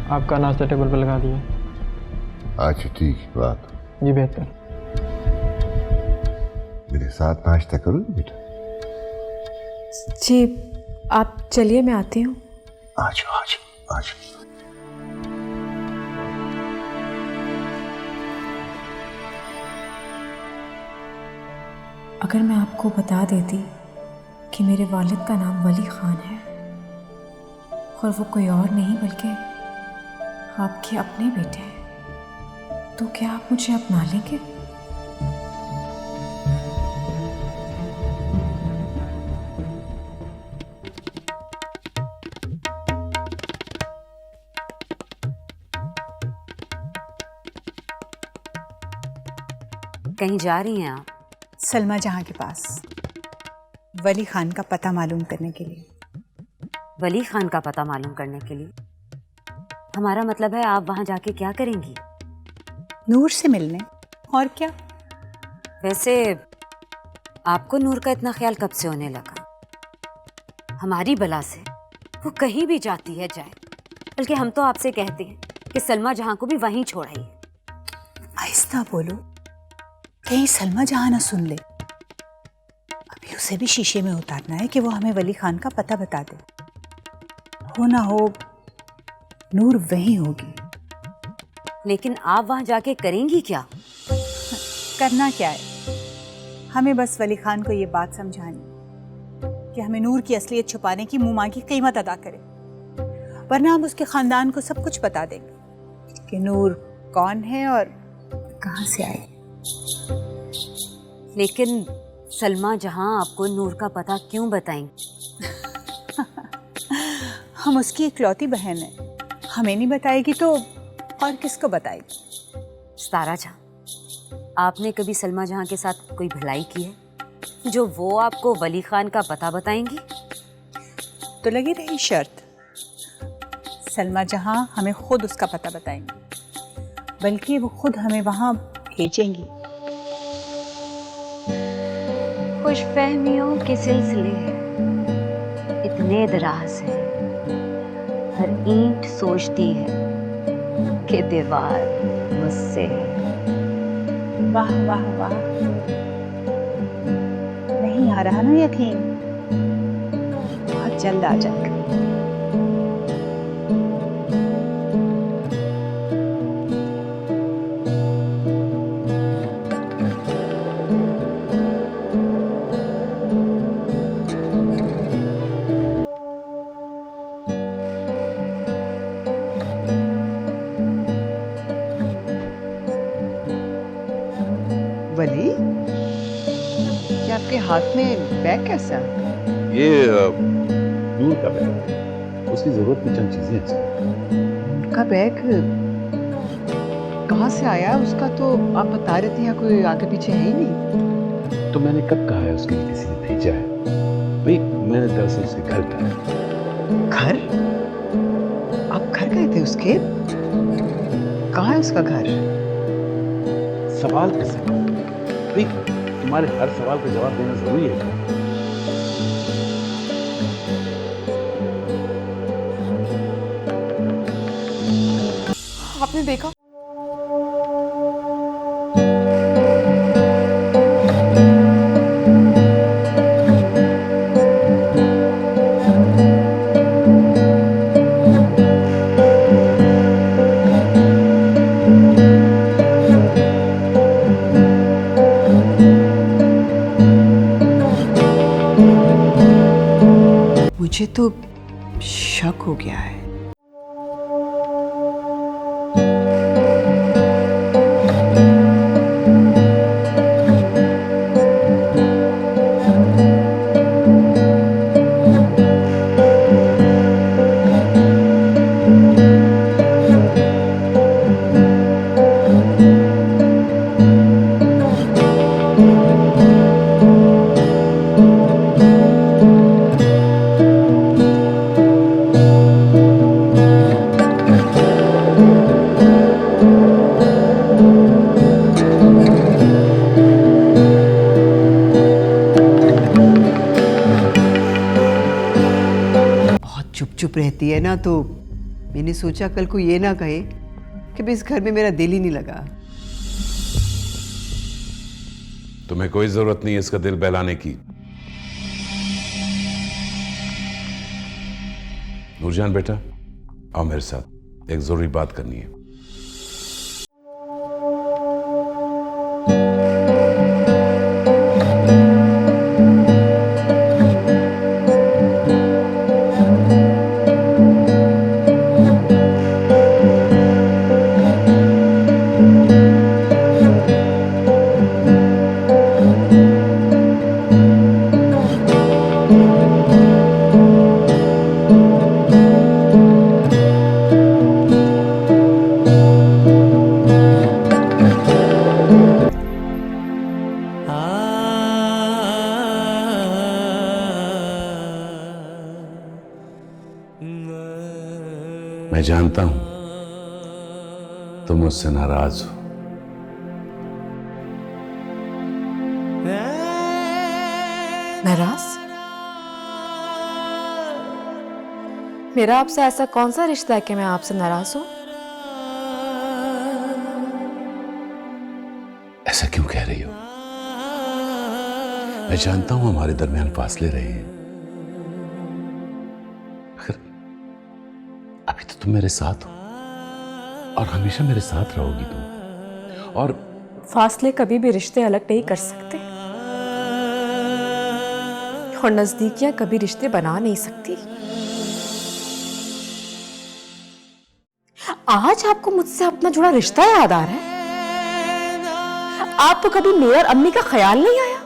आपका नाश्ता टेबल पर लगा दिया। अच्छा ठीक है, बात जी बेहतर। मेरे साथ नाश्ता करोगे बेटा? जी आप चलिए, मैं आती हूँ। आज आज आज अगर मैं आपको बता देती कि मेरे वालिद का नाम वली खान है और वो कोई और नहीं बल्कि आपके अपने बेटे हैं, तो क्या आप मुझे अपना लेंगे? कहीं जा रही हैं आप? सलमा जहां के पास वली खान का पता मालूम करने के लिए। वली खान का पता मालूम करने के लिए? हमारा मतलब है आप वहां जाके क्या करेंगी? नूर से मिलने, और क्या। वैसे आपको नूर का इतना ख्याल कब से होने लगा? हमारी बला से वो कहीं भी जाती है जाए, बल्कि हम तो आपसे कहते हैं कि सलमा जहां को भी वहीं छोड़ आइए। आहिस्ता बोलो, कहीं सलमा जहां ना सुन ले। अभी उसे भी शीशे में उतारना है कि वो हमें वली खान का पता बता दे। हो ना हो नूर वहीं होगी। लेकिन आप वहां जाके करेंगी क्या? करना क्या है, हमें बस वली खान को ये बात समझानी कि हमें नूर की असलियत छुपाने की मुंह मांगी कीमत अदा करे, वरना हम उसके खानदान को सब कुछ बता देंगे कि नूर कौन है और कहां से आई। लेकिन सलमा जहां आपको नूर का पता क्यों बताएंगी? हम उसकी इकलौती बहन है, हमें नहीं बताएगी तो और किसको बताएगी? सितारा जहां, आपने कभी सलमा जहां के साथ कोई भलाई की है जो वो आपको वली खान का पता बताएंगी? तो लगी रही शर्त, सलमा जहां हमें खुद उसका पता बताएंगी, बल्कि वो खुद हमें वहां भेजेंगी। खुशफहमियों के सिलसिले इतने दराज हैं, हर ईंट सोचती है कि दीवार मुझसे है। वाह वाह वाह, नहीं आ रहा ना यकीन? बहुत जल्द आ जाएगा। वली, क्या आपके हाथ में बैग कैसा? ये नूर का बैग है, उसकी जरूरत की चंद चीजें हैं। उनका बैग कहाँ से आया? उसका तो आप बता रहे थे यहाँ कोई आगे पीछे है ही नहीं। तो मैंने कब कहा है उसके लिए किसी ने भेजा है? भाई मैंने दरअसल उसके घर पे घर? आप घर गए थे उसके? कहाँ है उसका घर? सवाल पे सवाल, भाई तुम्हारे हर सवाल का जवाब देना जरूरी है। आपने देखा? मुझे तो शक हो गया है। चुप चुप रहती है ना तो मैंने सोचा कल को ये ना कहे कि भाई इस घर में मेरा दिल ही नहीं लगा। तुम्हें कोई जरूरत नहीं है इसका दिल बहलाने की। नूरजान बेटा, आओ मेरे साथ, एक जरूरी बात करनी है। मैं जानता हूं तुम मुझसे नाराज हो। नाराज? मेरा आपसे ऐसा कौन सा रिश्ता है कि मैं आपसे नाराज हूं? ऐसा क्यों कह रही हो? मैं जानता हूं हमारे दरमियान फासले रहे हैं, मगर अभी तो तुम मेरे साथ हो और हमेशा मेरे साथ रहोगी तुम। और फासले कभी भी रिश्ते अलग नहीं कर सकते और नजदीकियां कभी रिश्ते बना नहीं सकती। आज आपको मुझसे अपना जुड़ा रिश्ता याद आ रहा है? आपको कभी मेरे और अम्मी का ख्याल नहीं आया?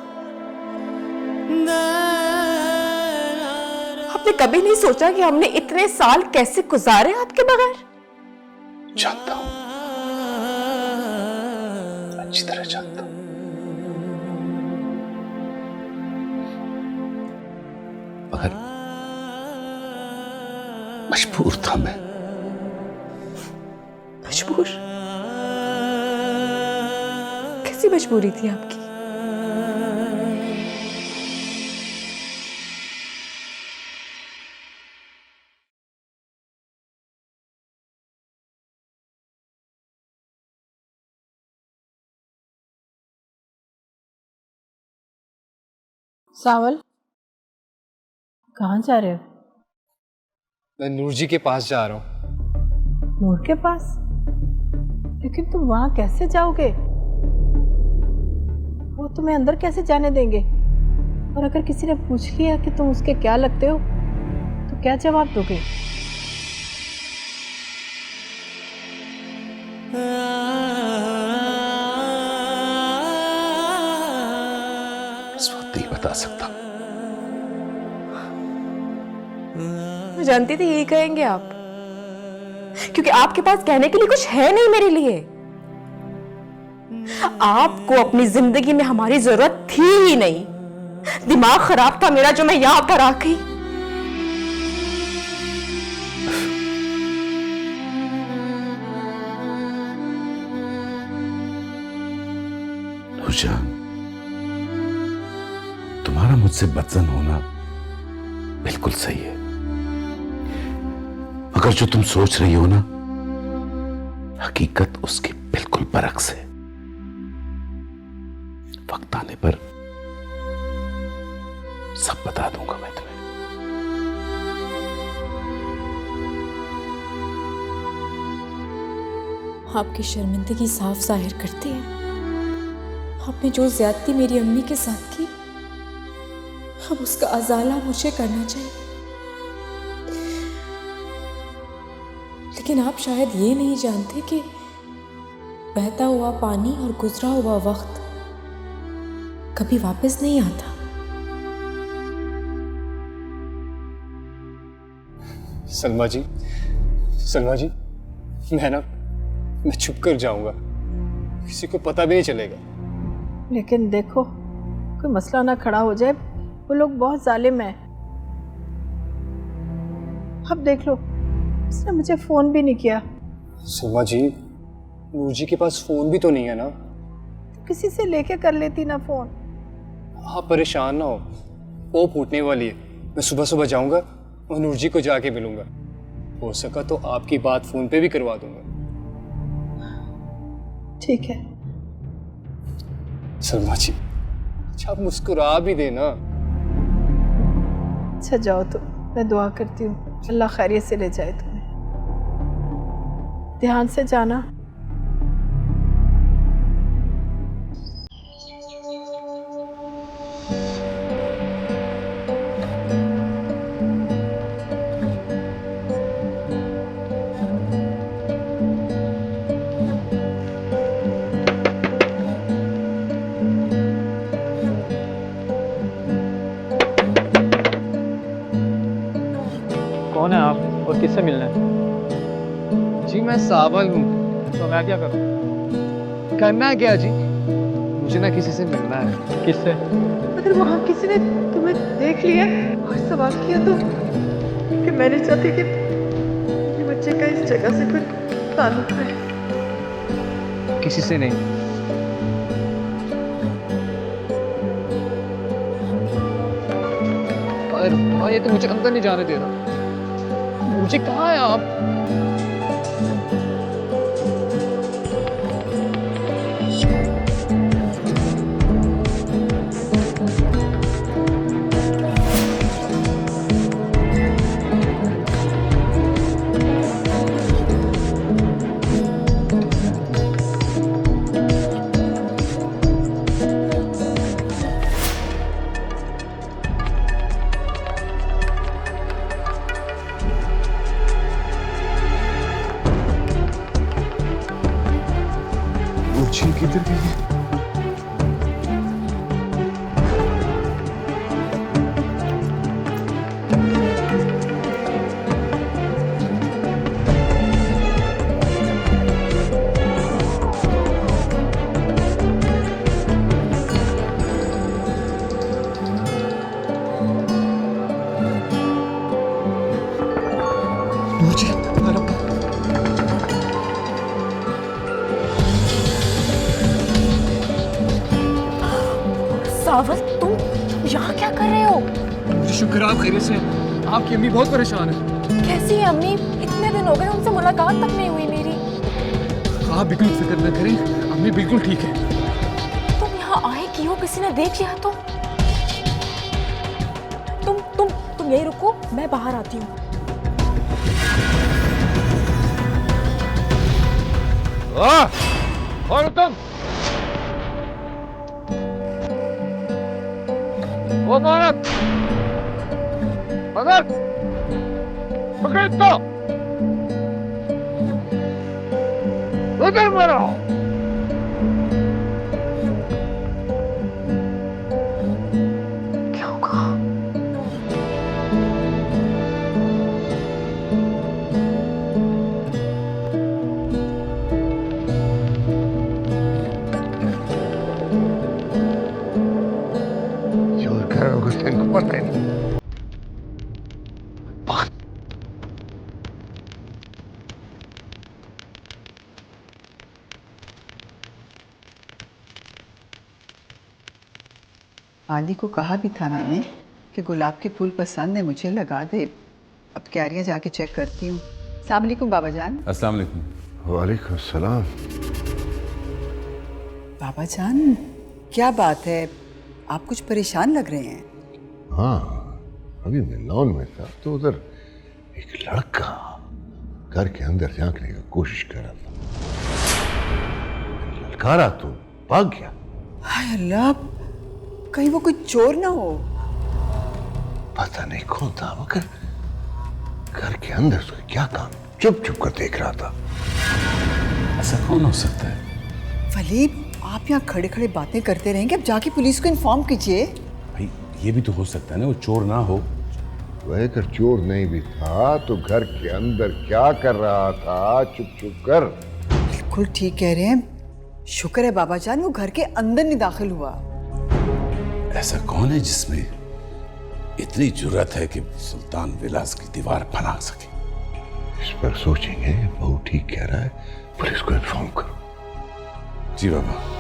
आपने कभी नहीं सोचा कि हमने इतने साल कैसे गुजारे आपके बगैर? जानता हूं, अच्छी तरह जानता हूं। मगर मजबूर था मैं। मजबूर? कैसी मजबूरी थी आपकी? सावल, कहाँ जा रहे हो? मैं नूर जी के पास जा रहा हूँ। नूर के पास? लेकिन तुम वहां कैसे जाओगे? वो तुम्हें अंदर कैसे जाने देंगे? और अगर किसी ने पूछ लिया कि तुम उसके क्या लगते हो तो क्या जवाब दोगे? इस वक्त नहीं बता सकता। मैं जानती थी यही कहेंगे आप, क्योंकि आपके पास कहने के लिए कुछ है नहीं मेरे लिए। आपको अपनी जिंदगी में हमारी जरूरत थी ही नहीं। दिमाग खराब था मेरा जो मैं यहां पर आ गई। नूरजान, तुम्हारा मुझसे बदजन होना बिल्कुल सही है, मगर जो तुम सोच रही हो ना, हकीकत उसके बिल्कुल बरक्स है। वक्त आने पर सब बता दूंगा मैं तुम्हें। आपकी शर्मिंदगी साफ जाहिर करती है। आपने जो ज्यादती मेरी अम्मी के साथ की, अब उसका अजाला मुझे करना चाहिए। लेकिन आप शायद ये नहीं जानते कि बहता हुआ पानी और गुजरा हुआ वक्त कभी वापस नहीं आता। सलमा जी, मैं चुप कर जाऊंगा, किसी को पता भी नहीं चलेगा। लेकिन देखो, कोई मसला ना खड़ा हो जाए। वो लोग बहुत जालिम हैं। अब देख लो, उसने मुझे फोन भी नहीं किया। सलमा जी, नूर जी के पास फोन भी तो नहीं है ना? तो किसी से लेके कर लेती ना फोन। आप परेशान ना हो, वो फूटने वाली है। मैं सुबह सुबह जाऊंगा और नूर जी को जाके मिलूंगा। हो सका तो आपकी बात फोन पे भी करवा दूंगा। ठीक है। सलमा जी, अच्छा आप मुस्कुरा भी देना। अच्छा जाओ, तो मैं दुआ करती हूँ अल्लाह खैरियत से ले जाए तुम्हें। ध्यान से जाना। कौन है आप और किससे मिलना है? जी मैं सावल हूँ। तो मैं क्या करूँ? करना क्या जी? मुझे ना किसी से मिलना है। किससे? अगर वहाँ किसी ने तुम्हें देख लिया और सवाल किया तो कि मैं नहीं चाहती कि ये बच्चे का इस जगह से कोई ताल्लुक है। किसी से नहीं। और ये तो मुझे अंदर नहीं जाने दे रहा। मुझे कहाँ है आप? किधर गई? सावल, तुम यहाँ क्या कर रहे हो? मुझे शुक्र आप खैरियत से हैं। आपकी अम्मी बहुत परेशान है। कैसी है अम्मी? इतने दिन हो गए उनसे मुलाकात तक नहीं हुई मेरी। आप बिल्कुल फिक्र न करें, अम्मी बिल्कुल ठीक है। तुम यहाँ आए क्यों? किसी ने देख लिया तो? तुम यही रुको, मैं बाहर आती हूँ। और तुम वो मानत मदद पकड़ तो उधर मरो। क्या होगा? को पता ही नहीं। आली को कहा भी था मैंने कि गुलाब के फूल पसंद है, मुझे लगा दे। अब क्यारियाँ जाके चेक करती हूँ। अस्सलाम वालेकुम बाबा जान। अस्सलाम वालेकुम। वालेकुम सलाम। बाबा जान क्या बात है, आप कुछ परेशान लग रहे हैं। हाँ, अभी मैं लॉन में था तो उधर एक लड़का घर के अंदर झांकने की कोशिश कर रहा था। ललकारा तो भाग गया। हाय अल्लाह, कहीं वो कोई चोर ना हो। पता नहीं कौन था, मगर घर के अंदर उसका क्या काम, चुप चुप कर देख रहा था। ऐसा कौन हो सकता है? वली, आप यहाँ खड़े खड़े बातें करते रहेंगे, अब जाके पुलिस को इन्फॉर्म कीजिए। भाई ये भी तो हो सकता है ना वो चोर ना हो। वह अगर चोर नहीं भी था तो घर के अंदर क्या कर रहा था? चुप चुप कर। बिल्कुल ठीक कह रहे हैं, शुक्र है बाबा जान वो घर के अंदर नहीं दाखिल हुआ। ऐसा कौन है जिसमें इतनी जुर्रत है कि सुल्तान विलास की दीवार बना सके? इस पर सोचेंगे। बहू ठीक कह रहा है, पुलिस को इन्फॉर्म करो। जी बाबा।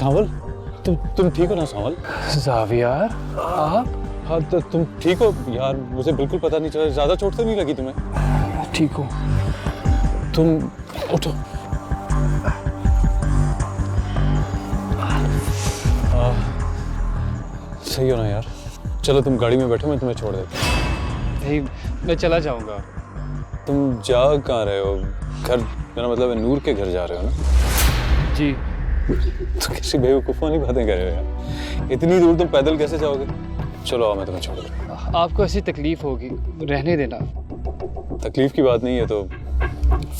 सांवल, तुम ठीक हो ना सांवल? जावियार, आप? हाँ तो तुम ठीक हो यार? मुझे बिल्कुल पता नहीं चला। ज्यादा चोट तो नहीं लगी तुम्हें? ठीक हूँ। तुम उठो। सही हो ना यार? चलो तुम गाड़ी में बैठो, मैं तुम्हें छोड़ देता हूँ। नहीं, मैं चला जाऊंगा। तुम जा कहाँ रहे हो? घर, मेरा मतलब है नूर के घर जा रहे हो ना? जी। तो किसी बेवकूफ़ वाली बातें कर रहे हो यार। इतनी दूर तुम पैदल कैसे जाओगे? चलो आओ, मैं तुम्हें छोड़ देता हूँ। आपको ऐसी तकलीफ होगी, रहने देना। तकलीफ की बात नहीं है तो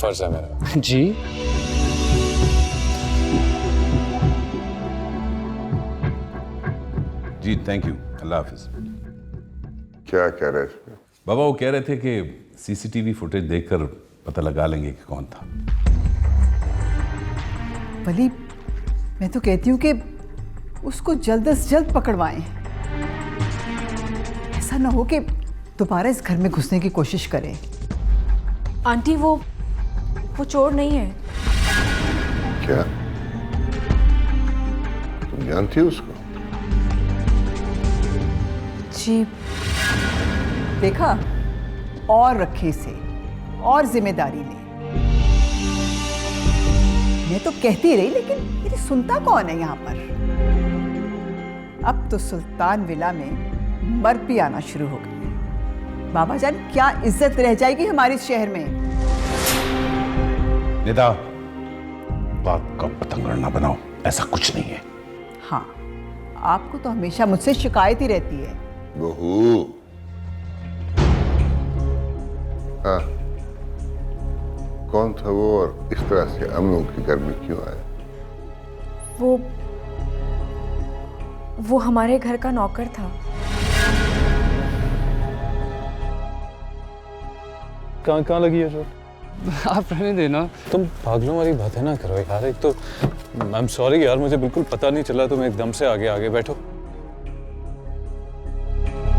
फर्ज है मेरा। जी। जी थैंक यू, अल्लाह हाफिज। क्या कह रहे थे? बाबा वो कह रहे थे कि सीसीटीवी फुटेज देखकर पता लगा लेंगे कि कौन था। वली, मैं तो कहती हूँ कि उसको जल्द से जल्द पकड़वाएं। ऐसा ना हो कि दोबारा इस घर में घुसने की कोशिश करें। आंटी वो चोर नहीं है। क्या तुम जानती हो उसको? जी। देखा, और रखे इसे, और जिम्मेदारी ले। मैं तो कहती रही, लेकिन मेरी सुनता कौन है यहाँ पर? अब तो सुल्तान विला में मर्द भी आना शुरू हो गए। बाबा जान, क्या इज्जत रह जाएगी हमारे इस शहर में? निदा, बात का पतंगड़ ना बनाओ, ऐसा कुछ नहीं है। हाँ, आपको तो हमेशा मुझसे शिकायत ही रहती है। बहू, हाँ, कौन था वो और इस तरह से अम्मू के घर में क्यों आया? वो हमारे घर का नौकर था। कहाँ लगी है चोट? आप रहने देना। तुम पागलों वाली बातें ना करो यार। एक तो आई एम सॉरी यार, मुझे बिल्कुल पता नहीं चला। तुम एकदम से आगे बैठो।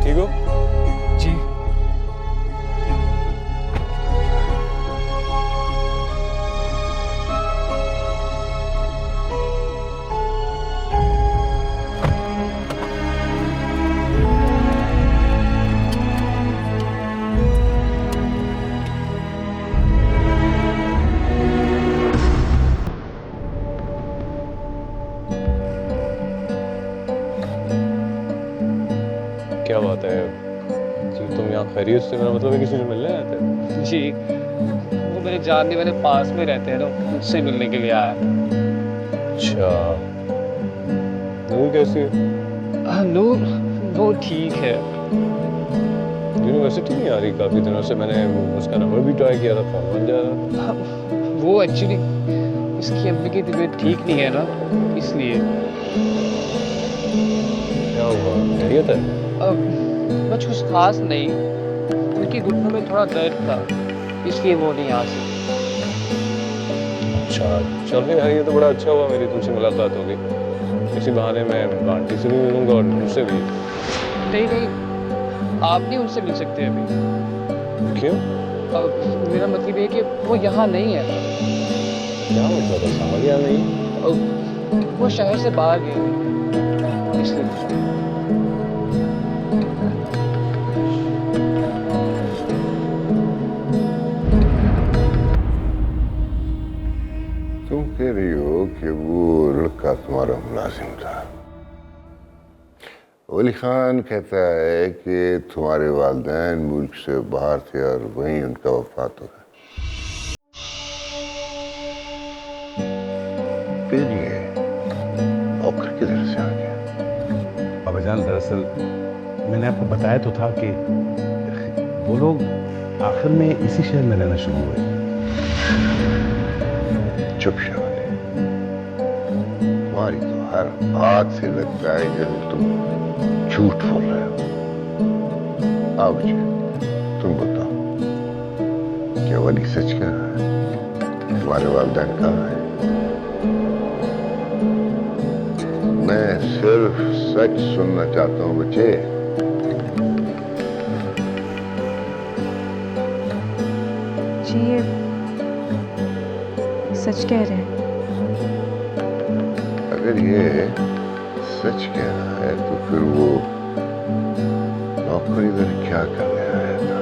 ठीक हो? जी। क्या बात है जी, तुम यहाँ खैरियत से? मेरा मतलब है किसी से मिलने आए थे? जी, वो मेरे जानने वाले पास में रहते हैं ना, उनसे मिलने के लिए आया। अच्छा, नूर कैसी है? नूर, वो ठीक है। यूनिवर्सिटी नहीं आ रही काफी दिनों से। मैंने उसका नंबर भी ट्राई किया था, फोन बन जा रहा। वो एक्चुअली इसकी अम्मी की तबीयत ठीक नहीं है ना, इसलिए। क्या हुआ, खैरियत है? कुछ खास नहीं, उनकी घुटनों में थोड़ा दर्द था, इसलिए वो नहीं आ सकती। अच्छा चलो यार, ये तो बड़ा अच्छा हुआ मेरी तुमसे मुलाकात हो गई। इसी बहाने मैं आंटी से भी मिलूंगा और उनसे भी। नहीं, आप नहीं उनसे मिल सकते अभी। क्यों? मेरा मतलब ये कि वो यहाँ नहीं है। क्या मतलब है, समझ गया नहीं? वो शहर से बाहर गए, इसलिए। तुम कह रही हो कि वो लड़का तुम्हारा मुलाजिम था। वली खान कहता है कि तुम्हारे वालिदैन मुल्क से बाहर थे और वहीं उनका वफात हो गया। फिर ये नौकर किधर से आ गया? बाबा जान, दरअसल मैंने आपको बताया तो था कि वो लोग आखिर में इसी शहर में रहना शुरू हुए। चुप शाले, तुम्हारी तो हर बात से लगता है जैसे तुम झूठ बोल रहे हो। आओ जी, तुम बताओ, क्या वली सच कह रहा है? तुम्हारे वालिदैन कहाँ हैं? मैं सिर्फ सच सुनना चाहता हूँ बच्चे। जी, ये सच कह रहे हैं। अगर ये सच कह रहा है तो फिर वो नौकर इधर क्या करने आया था?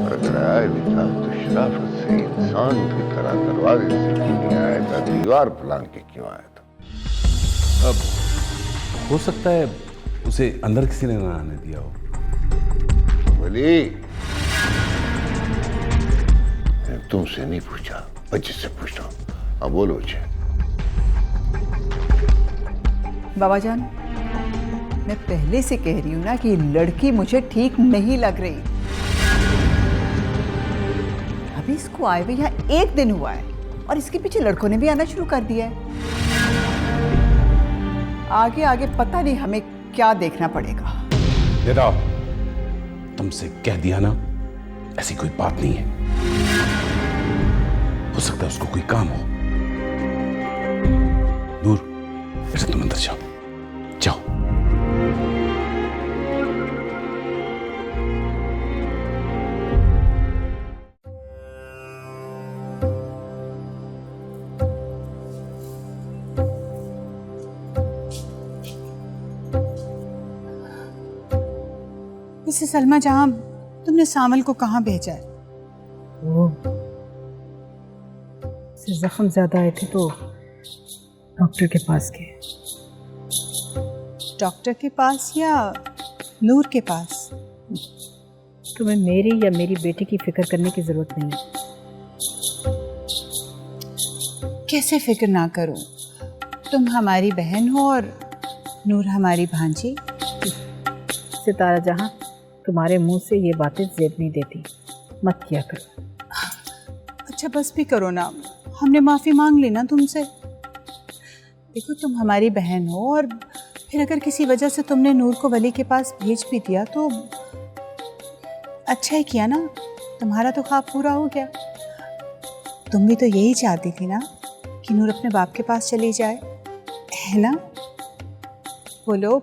अगर आया भी था तो शराफत से इंसान की तरह दरवाजे से क्यों नहीं आया था, दीवार फलांग के क्यों आया था? अब हो सकता है उसे अंदर किसी ने ना आने दिया हो। वली, मैंने तुमसे नहीं पूछा, बच्चे से पूछता हूँ। अब बोलो बच्चे। बाबा जान, मैं पहले से कह रही हूं ना कि ये लड़की मुझे ठीक नहीं लग रही। अभी इसको आए हुए यहाँ 1 दिन हुआ है और इसके पीछे लड़कों ने भी आना शुरू कर दिया है। आगे आगे पता नहीं हमें क्या देखना पड़ेगा। बेटा, तुमसे कह दिया ना, ऐसी कोई बात नहीं है। हो सकता है उसको कोई काम हो। नूर, ऐसे तुम अंदर जाओ, जाओ। मिसेस सलमा जहां, तुमने सामल को कहाँ भेजा है? वो जख्म ज्यादा आए थे तो डॉक्टर के पास गए। डॉक्टर के पास या नूर के पास? तुम्हें मेरी या मेरी बेटी की फिक्र करने की जरूरत नहीं है। कैसे फिक्र ना करूं? तुम हमारी बहन हो और नूर हमारी भांजी। सितारा जहां, तुम्हारे मुंह से ये बातें जेब नहीं देती, मत किया करो। अच्छा बस भी करो ना, हमने माफ़ी मांग ली ना तुमसे। देखो तुम हमारी बहन हो और फिर अगर किसी वजह से तुमने नूर को वली के पास भेज भी दिया तो अच्छा ही किया ना, तुम्हारा तो ख्वाब पूरा हो गया। तुम भी तो यही चाहती थी ना कि नूर अपने बाप के पास चली जाए, है ना? बोलो,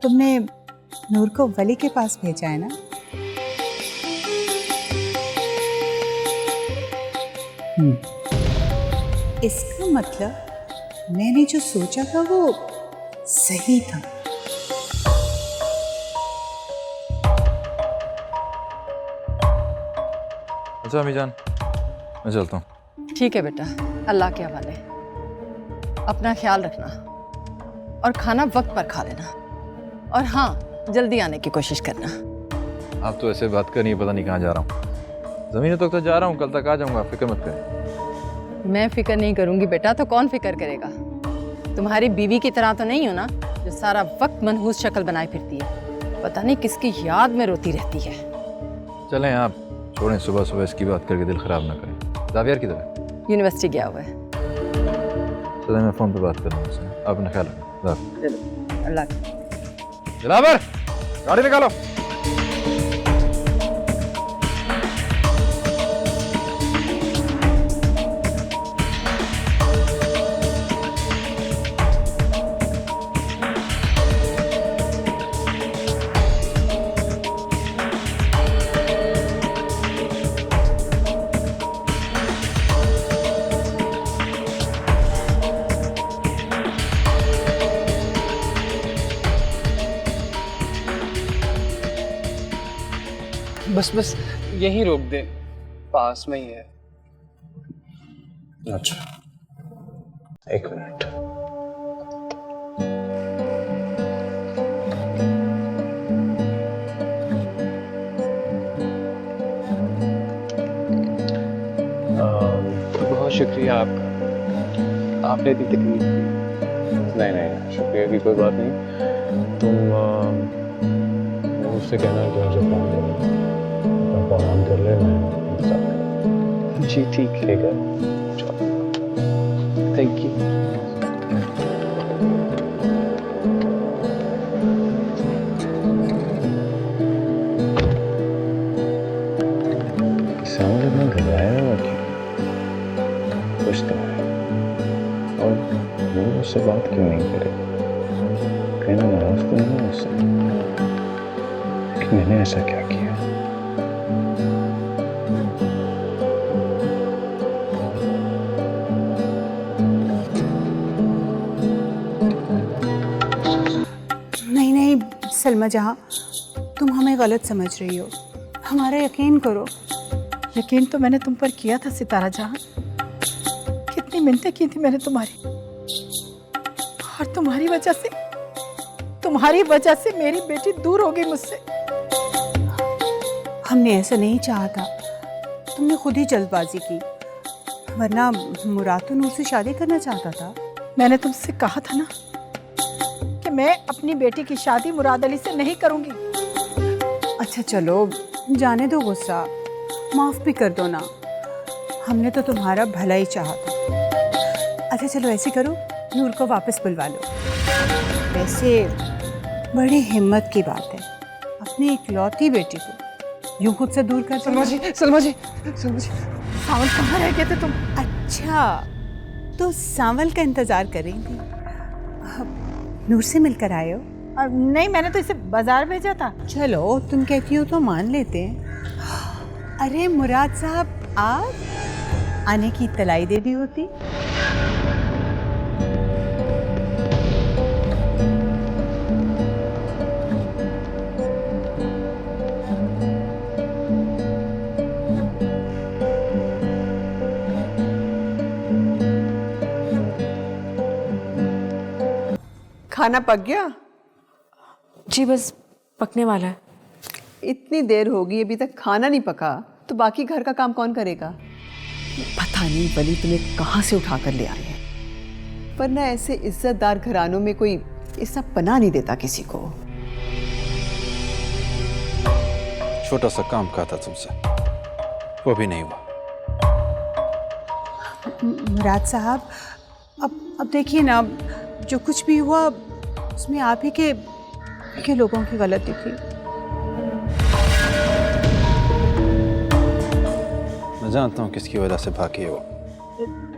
तुमने नूर को वली के पास भेजा है ना? इसका मतलब मैंने जो सोचा था वो सही था। अच्छा अम्मी जान, मैं चलता हूँ। ठीक है बेटा, अल्लाह के हवाले। अपना ख्याल रखना और खाना वक्त पर खा लेना, और हाँ, जल्दी आने की कोशिश करना। आप तो ऐसे बात कर नहीं, पता नहीं कहाँ जा रहा हूँ। ज़मीन तक तो जा रहा हूँ, कल तक आ जाऊँगा, फिक्र मत करें। मैं फिक्र नहीं करूँगी बेटा, तो कौन फिक्र करेगा? तुम्हारी बीवी की तरह तो नहीं हो ना, जो सारा वक्त मनहूस शक्ल बनाए फिरती है, पता नहीं किसकी याद में रोती रहती है। चलें आप, छोड़ें, सुबह सुबह इसकी बात करके दिल ख़राब ना करें। जावियर किधर है? यूनिवर्सिटी गया हुआ है। चलें, मैं फ़ोन पे बात कर रहा हूँ उससे। आप अपना ख्याल रखें। अल्लाह। दिलावर, गाड़ी निकालो। बस बस यहीं रोक दे, पास में ही है। अच्छा, 1 मिनट। बहुत शुक्रिया आपका, आपने इतनी तकलीफ दी। नहीं, शुक्रिया की कोई बात नहीं। तुम उससे कहना कि मुझे फोन कर आराम कर ले, मैं इंतजार करूँ। जी ठीक है, चलो, थैंक यू। सामने इतना घबराया हुआ क्यों? कुछ तो है, और वो मुझसे बात क्यों नहीं करे? कहीं नाराज तो नहीं है मुझसे कि मैंने ऐसा क्या किया? सलमा जहाँ, तुम हमें गलत समझ रही हो, हमारा यकीन करो। यकीन तो मैंने तुम पर किया था सितारा जहां। कितनी मिन्नतें की थी मैंने तुम्हारी, और तुम्हारी वजह से मेरी बेटी दूर हो गई मुझसे। हमने ऐसा नहीं चाहा था, तुमने खुद ही जल्दबाजी की, वरना मुराद तो नूर से शादी करना चाहता था। मैंने तुमसे कहा था ना कि मैं अपनी बेटी की शादी मुराद अली से नहीं करूंगी। अच्छा चलो जाने दो गुस्सा, माफ भी कर दो ना, हमने तो तुम्हारा भला ही चाहा था। अच्छा चलो ऐसे करो, नूर को वापस बुलवा लो। वैसे बड़ी हिम्मत की बात है, अपनी इकलौती बेटी को यूं खुद से दूर कर। सलमा जी सावल कहाँ रह गए थे तुम? अच्छा तो सावल का इंतजार करेंगे, नूर से मिलकर आए हो? नहीं, मैंने तो इसे बाजार भेजा था। चलो तुम कहती हो तो मान लेते हैं। अरे मुराद साहब, आप आने की इत्तलाई दे दी होती। खाना पक गया? जी बस पकने वाला है। इतनी देर होगी अभी तक खाना नहीं पका, तो बाकी घर का काम कौन करेगा? पता नहीं वली तुम्हें कहाँ से उठा कर ले आए हैं, वरना ऐसे इज्जतदार घरानों में कोई ऐसा पनाह नहीं देता किसी को। छोटा सा काम कहा था तुमसे, वो भी नहीं हुआ। मुराद साहब, अब देखिए ना, जो कुछ भी हुआ उसमें आप ही के लोगों की गलती थी। मैं जानता हूँ किसकी वजह से भागी है वो।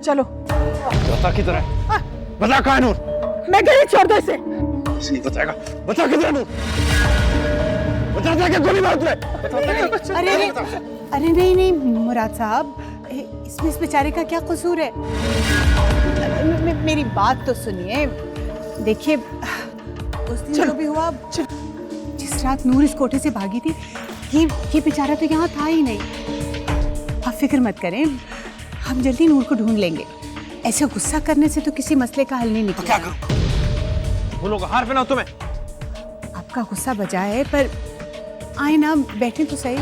चलो बता किधर है, बता कहाँ है नूर? मैं गई, छोड़ दो इसे। नहीं बताएगा, बता किधर है नूर? बता दे कि गोली मार तुझे। अरे नहीं मुराद साहब, इसमें इस बेचारे का क्या कसूर है? मेरी बात तो सुनिए। देखिए उस दिन जो भी हुआ, जिस रात नूर इस कोठे से भागी थी, ये बेचारा तो यहाँ था ही नहीं। आप फिक्र मत करें, हम जल्दी नूर को ढूंढ लेंगे। ऐसे गुस्सा करने से तो किसी मसले का हल नहीं निकलेगा। क्या करूं? बोलो हार पे ना तुम्हें। आपका गुस्सा बचा है, पर आए ना, बैठे तो सही।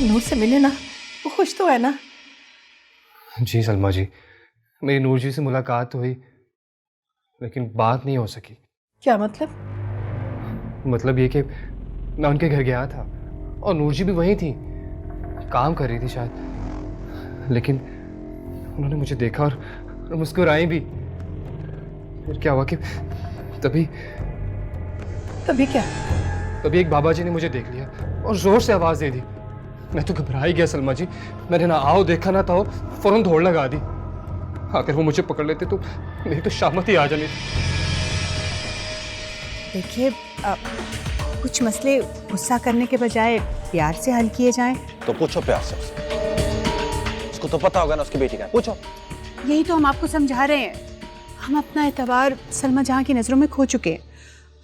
नूर से मिले ना, वो खुश तो है ना? जी सलमा जी, मेरी नूर जी से मुलाकात हुई, लेकिन बात नहीं हो सकी। क्या मतलब? मतलब ये कि मैं उनके घर गया था और नूर जी भी वहीं थी, काम कर रही थी शायद, लेकिन उन्होंने मुझे देखा और मुस्कुराई भी। फिर क्या हुआ कि तभी क्या? तभी एक बाबा जी ने मुझे देख लिया और जोर से आवाज दे दी। मैं तो घबरा ही गया सलमा जी, मैंने ना आओ देखा ना था, फौरन दौड़ लगा दी। अगर वो मुझे पकड़ लेते तो मेरी तो शामत ही आ जानी थी। देखिए कुछ मसले गुस्सा करने के बजाय प्यार से हल किए जाएं। तो पूछो प्यार से उसको तो पता होगा ना उसकी बेटी का, पूछो। यही तो हम आपको समझा रहे हैं। हम अपना एतबार सलमा जहां की नजरों में खो चुके हैं,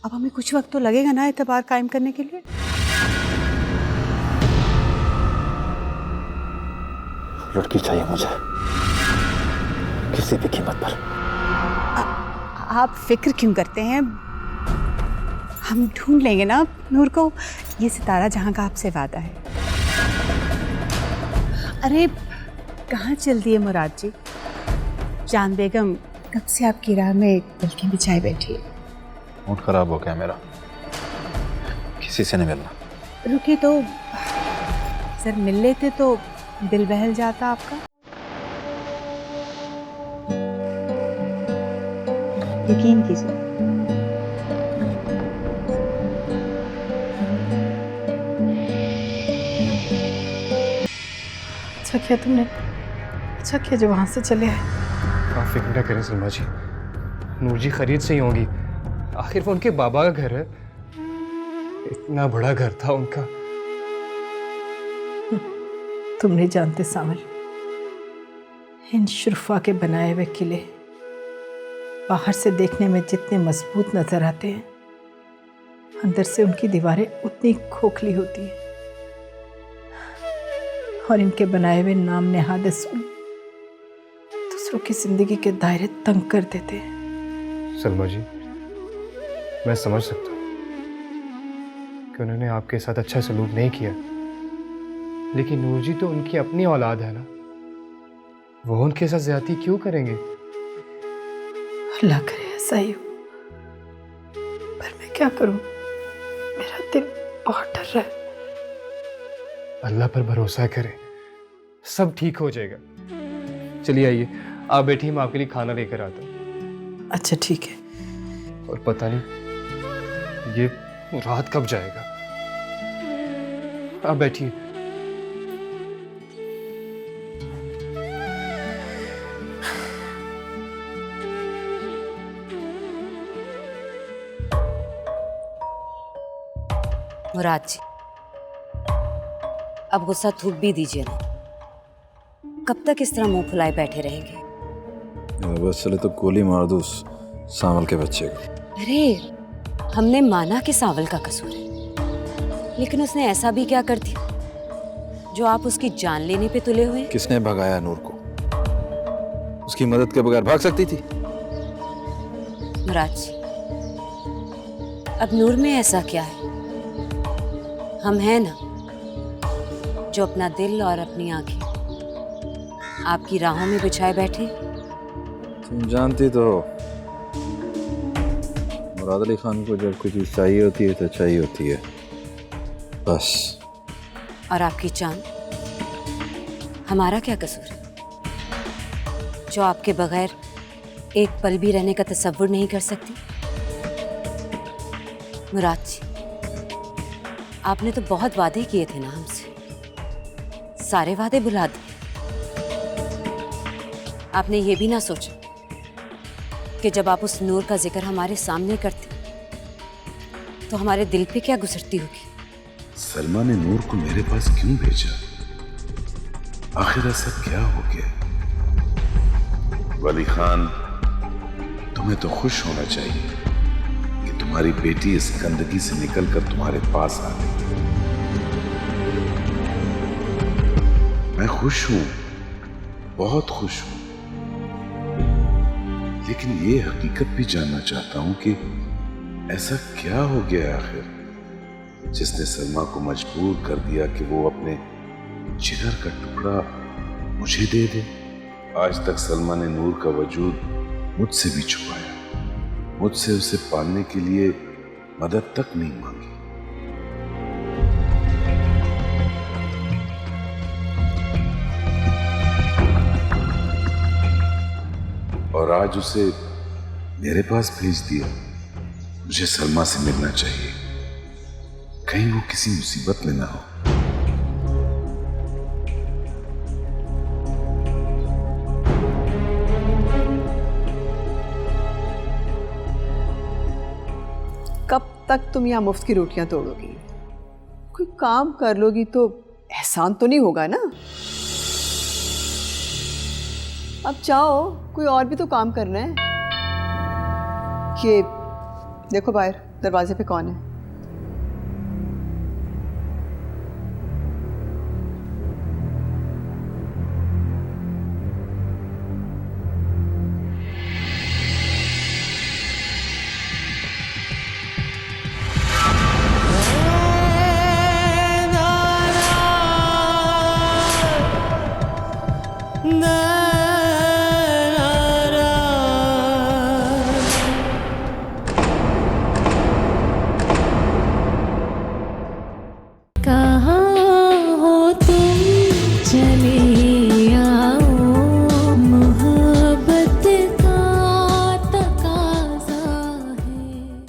अब हमें कुछ वक्त तो लगेगा ना एतबार कायम करने के लिए। लड़की चाहिए मुझे, किसी भी कीमत पर। आप फिक्र क्यों करते हैं? हम ढूंढ लेंगे ना नूर को, ये सितारा जहां का आपसे वादा है। अरे कहाँ चल दिए मुराद जी? जान बेगम कब से आपकी राह में पलकें बिछाए बैठी है। मूड खराब हो गया मेरा, किसी से नहीं मिलना। रुके तो सर, मिल लेते तो दिल बहल जाता आपका। यकीन कीजिए। अच्छा किया तुमने, अच्छा किया जो वहां से चले आए। आप फिक्र न करें सलमा जी, नूर जी खरीद से ही होंगी, आखिर वो उनके बाबा का घर है, इतना बड़ा घर था उनका। तुम नहीं जानते सावल, इन शुरफा के बनाए हुए किले बाहर से देखने में जितने मजबूत नजर आते हैं, अंदर से उनकी दीवारें उतनी खोखली होती हैं। और इनके बनाए हुए नाम नेहाद असूल दूसरों की जिंदगी के दायरे तंग कर देते हैं। सलमा जी, मैं समझ सकता हूँ कि उन्होंने आपके साथ अच्छा सलूक नहीं किया, लेकिन नूर जी तो उनकी अपनी औलाद है ना, वो उनके साथ ज्यादती क्यों करेंगे? अल्लाह करे ऐसा ही हो, पर मैं क्या करूं, मेरा दिल बहुत डर रहा है। अल्लाह पर भरोसा करें, सब ठीक हो जाएगा। चलिए आइए, आप बैठिए, मैं आपके लिए खाना लेकर आता हूँ। अच्छा ठीक है। और पता नहीं ये रात कब जाएगा। आप बैठिए। मुराद जी, अब गुस्सा थूक भी दीजिए ना। कब तक इस तरह मुंह फुलाए बैठे रहेंगे? बस चले तो गोली मार दो उस सांवल के बच्चे को। अरे, हमने माना कि सांवल का कसूर है, लेकिन उसने ऐसा भी क्या कर दिया जो आप उसकी जान लेने पे तुले हुए? किसने भगाया नूर को? उसकी मदद के बगैर भाग सकती थी? मुराद जी, अब नूर में ऐसा क्या है? हम हैं ना, जो अपना दिल और अपनी आंखें आपकी राहों में बिछाए बैठे। तुम जानती तो हो, मुराद अली खान को जब कुछ चीज चाहिए होती है तो चाहिए होती है, बस। और आपकी जान, हमारा क्या कसूर है जो आपके बगैर एक पल भी रहने का तसव्वुर नहीं कर सकती? मुराद जी, आपने तो बहुत वादे किए थे ना हमसे, सारे वादे भुला दिए। आपने ये भी ना सोचा कि जब आप उस नूर का जिक्र हमारे सामने करते तो हमारे दिल पे क्या गुजरती होगी। सलमा ने नूर को मेरे पास क्यों भेजा? आखिर ऐसा क्या हो गया? वली खान, तुम्हें तो खुश होना चाहिए कि तुम्हारी बेटी इस गंदगी से निकलकर तुम्हारे पास आ गई। मैं खुश हूं, बहुत खुश हूं, लेकिन ये हकीकत भी जानना चाहता हूं कि ऐसा क्या हो गया आखिर जिसने सलमा को मजबूर कर दिया कि वो अपने जिगर का टुकड़ा मुझे दे दे। आज तक सलमा ने नूर का वजूद मुझसे भी छुपाया, मुझसे उसे पालने के लिए मदद तक नहीं मांगी। और आज उसे मेरे पास भेज दिया। मुझे सलमा से मिलना चाहिए, कहीं वो किसी मुसीबत में ना हो। कब तक तुम यहाँ मुफ्त की रोटियां तोड़ोगी? कोई काम कर लोगी तो एहसान तो नहीं होगा ना। अब जाओ, कोई और भी तो काम करना है। ये देखो बाहर दरवाजे पे कौन है?